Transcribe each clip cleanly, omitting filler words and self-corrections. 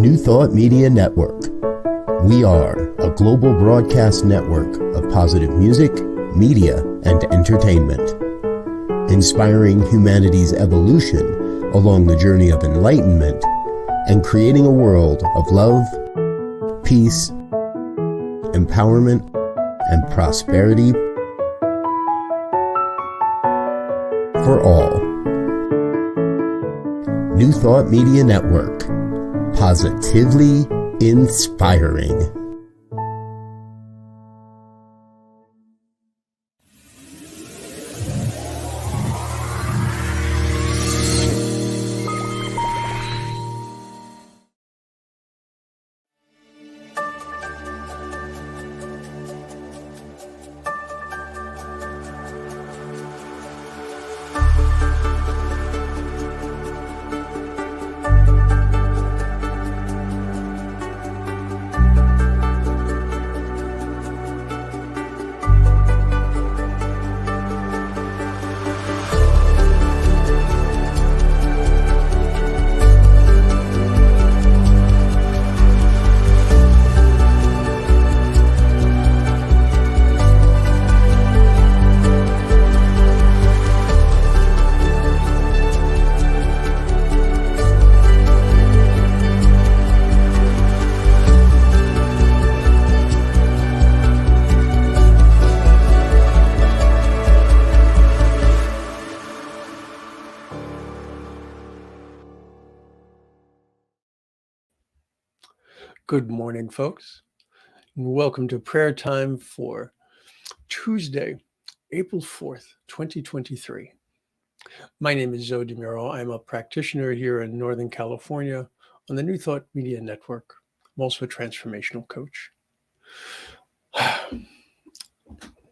New Thought Media Network. We are a global broadcast network of positive music, media, and entertainment, inspiring humanity's evolution along the journey of enlightenment and creating a world of love, peace, empowerment, and prosperity for all. New Thought Media Network. Positively inspiring. Good morning, folks, and welcome to prayer time for Tuesday, April 4th, 2023. My name is Muro. I'm a practitioner here in Northern California on the New Thought Media Network. I'm also a transformational coach.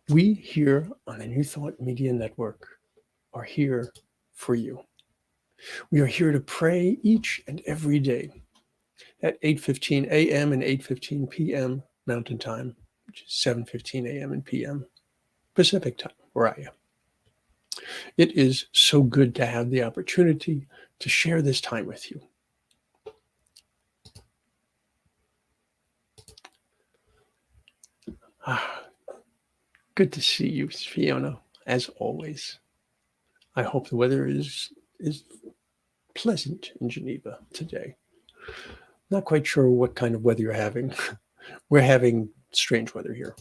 We here on the New Thought Media Network are here for you. We are here to pray each and every day at 8:15 a.m. and 8:15 p.m. Mountain Time, which is 7:15 a.m. and p.m. Pacific Time, where I am. It is so good to have the opportunity to share this time with you. Good to see you, Fiona, as always. I hope the weather is pleasant in Geneva today. Not quite sure what kind of weather you're having. We're having strange weather here.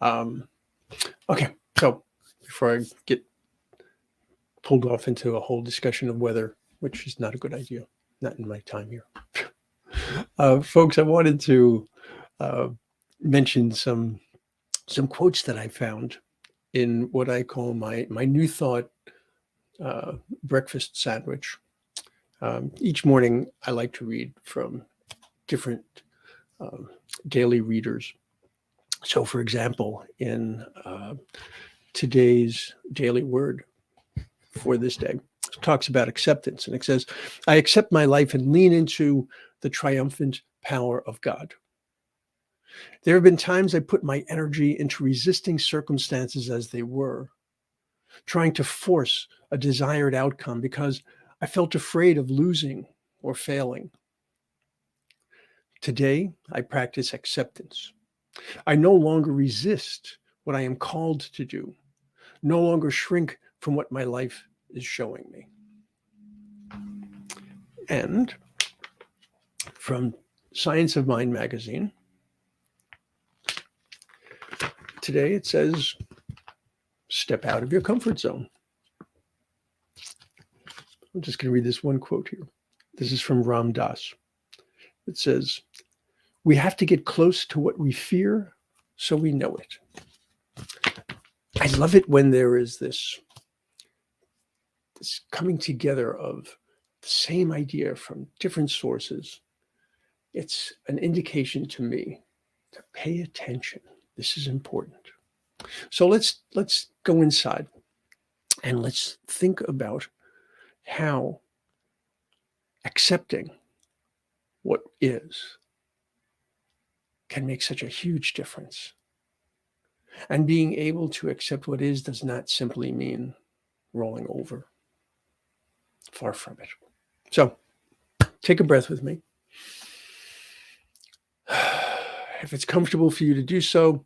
Okay, so before I get pulled off into a whole discussion of weather, which is not a good idea, not in my time here. Folks, I wanted to mention some quotes that I found in what I call my New Thought breakfast sandwich. Each morning, I like to read from different daily readers. So, for example, in today's daily word for this day, it talks about acceptance. And it says, I accept my life and lean into the triumphant power of God. There have been times I put my energy into resisting circumstances as they were, trying to force a desired outcome because I felt afraid of losing or failing. Today, I practice acceptance. I no longer resist what I am called to do, no longer shrink from what my life is showing me. And from Science of Mind magazine, today it says, step out of your comfort zone. I'm just going to read this one quote here. This is from Ram Dass. It says, we have to get close to what we fear so we know it. I love it when there is this coming together of the same idea from different sources. It's an indication to me to pay attention. This is important. So let's go inside and let's think about how accepting what is can make such a huge difference. And being able to accept what is does not simply mean rolling over. Far from it. So Take a breath with me. If it's comfortable for you to do so,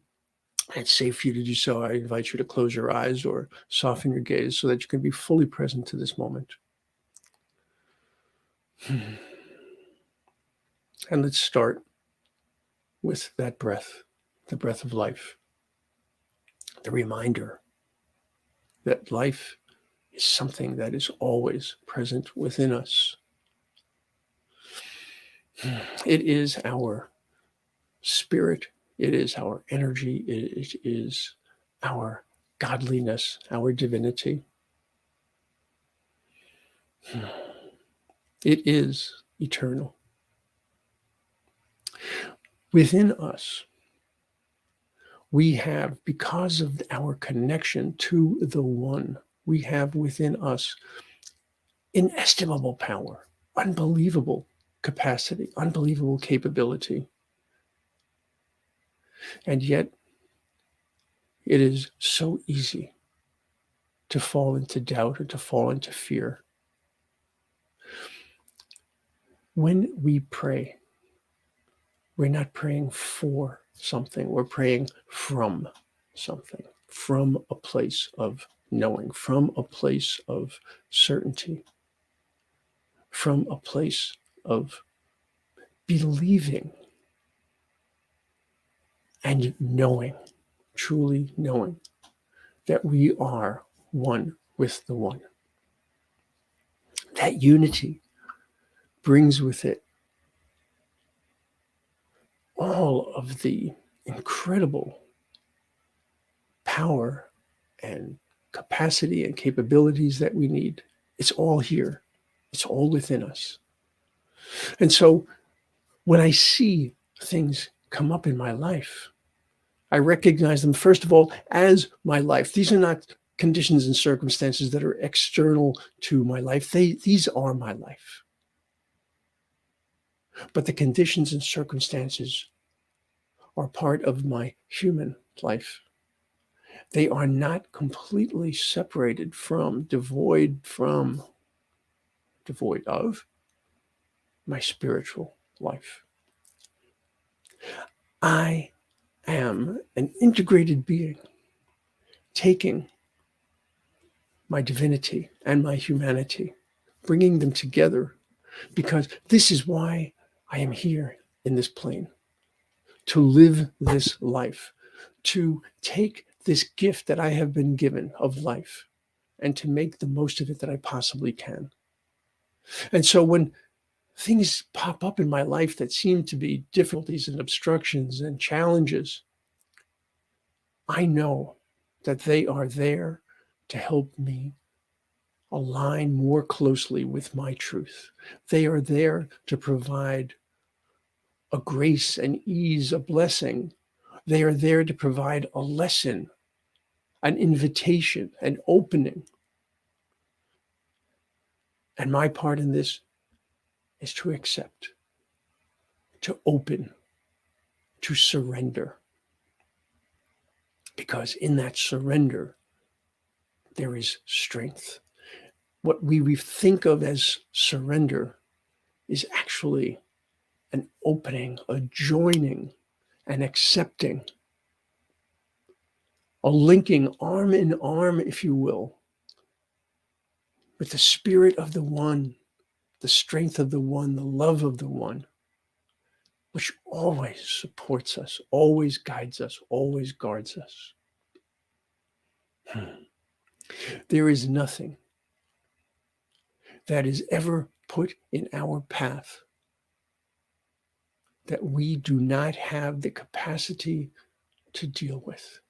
it's safe for you to do so, I invite you to close your eyes or soften your gaze so that you can be fully present to this moment. And let's start with that breath, the breath of life, the reminder that life is something that is always present within us. It is our spirit, it is our energy, it is our godliness, our divinity. It is eternal. Within us, we have, because of our connection to the One, we have within us inestimable power, unbelievable capacity, unbelievable capability. And yet, it is so easy to fall into doubt or to fall into fear. When we pray, we're not praying for something, we're praying from something, from a place of knowing, from a place of certainty, from a place of believing and knowing, truly knowing that we are one with the One. That unity brings with it all of the incredible power and capacity and capabilities that we need. It's all here. It's all within us. And so when I see things come up in my life, I recognize them, first of all, as my life. These are not conditions and circumstances that are external to my life. These are my life. But the conditions and circumstances are part of my human life. They are not completely separated from, devoid of my spiritual life. I am an integrated being, taking my divinity and my humanity, bringing them together, because this is why I am here in this plane, to live this life, to take this gift that I have been given of life and to make the most of it that I possibly can. And so when things pop up in my life that seem to be difficulties and obstructions and challenges, I know that they are there to help me align more closely with my truth. They are there to provide a grace, an ease, a blessing. They are there to provide a lesson, an invitation, an opening. And my part in this is to accept, to open, to surrender. Because in that surrender, there is strength. What we think of as surrender is actually an opening, a joining, an accepting, a linking arm in arm, if you will, with the spirit of the One, the strength of the One, the love of the One, which always supports us, always guides us, always guards us. There is nothing that is ever put in our path that we do not have the capacity to deal with.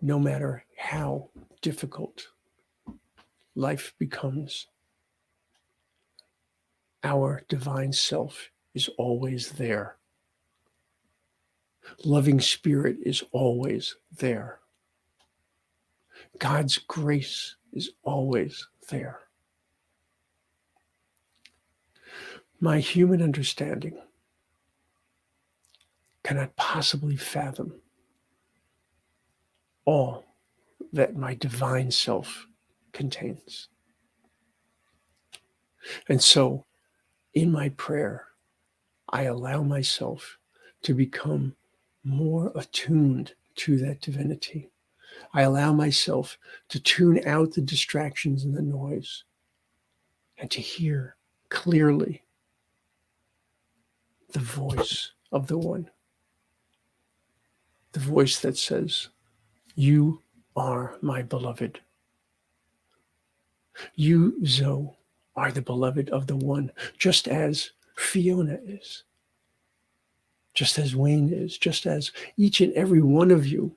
No matter how difficult life becomes, our divine self is always there. Loving spirit is always there. God's grace is always there. My human understanding cannot possibly fathom all that my divine self contains. And so in my prayer, I allow myself to become more attuned to that divinity. I allow myself to tune out the distractions and the noise and to hear clearly the voice of the one. The voice that says, "You are my beloved. You, Zoe, are the beloved of the one," just as Fiona is, just as Wayne is, just as each and every one of you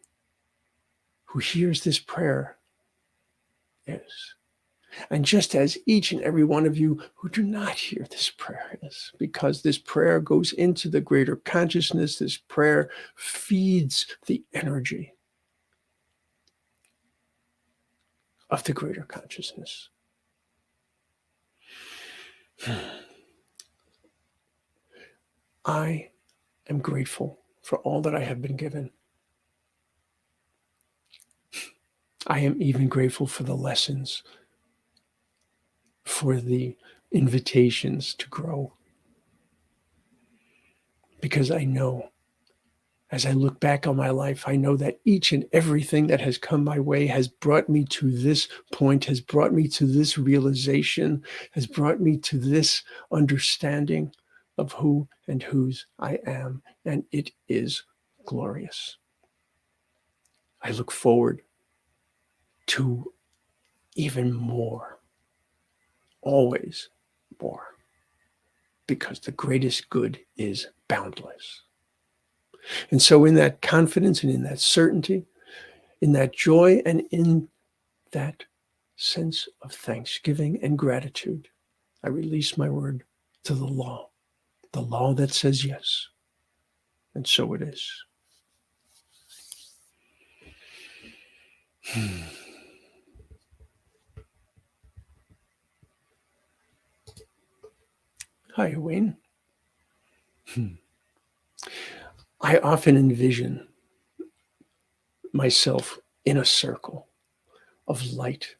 who hears this prayer is. And just as each and every one of you who do not hear this prayer is, because this prayer goes into the greater consciousness, this prayer feeds the energy of the greater consciousness. I am grateful for all that I have been given. I am even grateful for the lessons, for the invitations to grow. Because I know, as I look back on my life, I know that each and everything that has come my way has brought me to this point, has brought me to this realization, has brought me to this understanding of who and whose I am, and it is glorious. I look forward to even more, always more, because the greatest good is boundless. And so in that confidence and in that certainty, in that joy and in that sense of thanksgiving and gratitude, I release my word to the law that says yes. And so it is. Hi, Wayne. I often envision myself in a circle of light,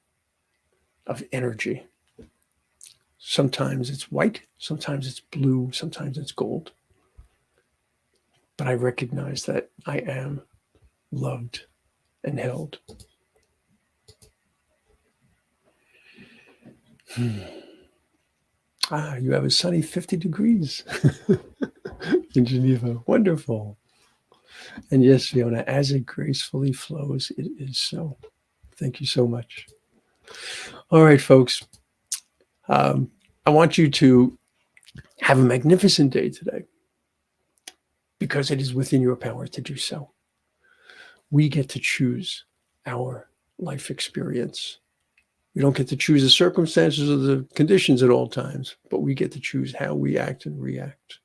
of energy. Sometimes it's white, sometimes it's blue, sometimes it's gold. But I recognize that I am loved and held. You have a sunny 50 degrees in Geneva. Wonderful. And yes, Fiona, as it gracefully flows, it is so. Thank you so much. All right, folks. I want you to have a magnificent day today because it is within your power to do so. We get to choose our life experience. We don't get to choose the circumstances or the conditions at all times, but we get to choose how we act and react.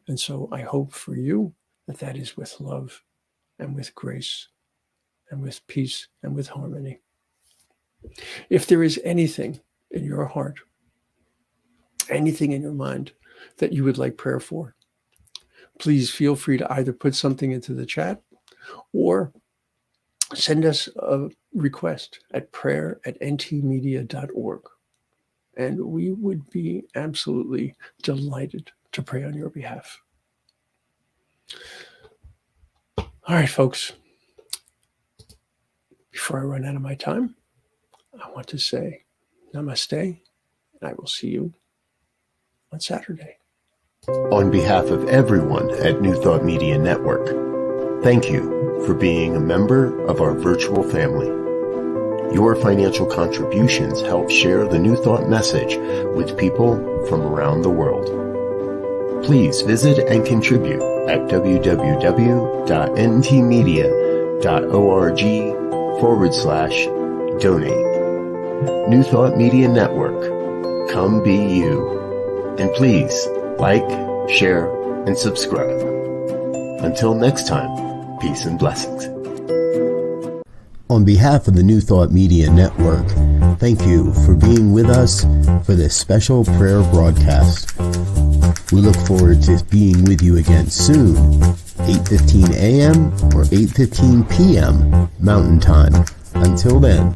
And so I hope for you that that is with love and with grace and with peace and with harmony. If there is anything in your heart, anything in your mind that you would like prayer for, please feel free to either put something into the chat or send us a request at prayer@ntmedia.org. And we would be absolutely delighted to pray on your behalf. All right, folks. Before I run out of my time, I want to say namaste, and I will see you on Saturday. On behalf of everyone at New Thought Media Network, thank you for being a member of our virtual family. Your financial contributions help share the New Thought message with people from around the world. Please visit and contribute at www.ntmedia.org/donate. New Thought Media Network. Come be you. And please like, share, and subscribe. Until next time, peace and blessings. On behalf of the New Thought Media Network, thank you for being with us for this special prayer broadcast. We look forward to being with you again soon, 8:15 a.m. or 8:15 p.m. Mountain Time. Until then.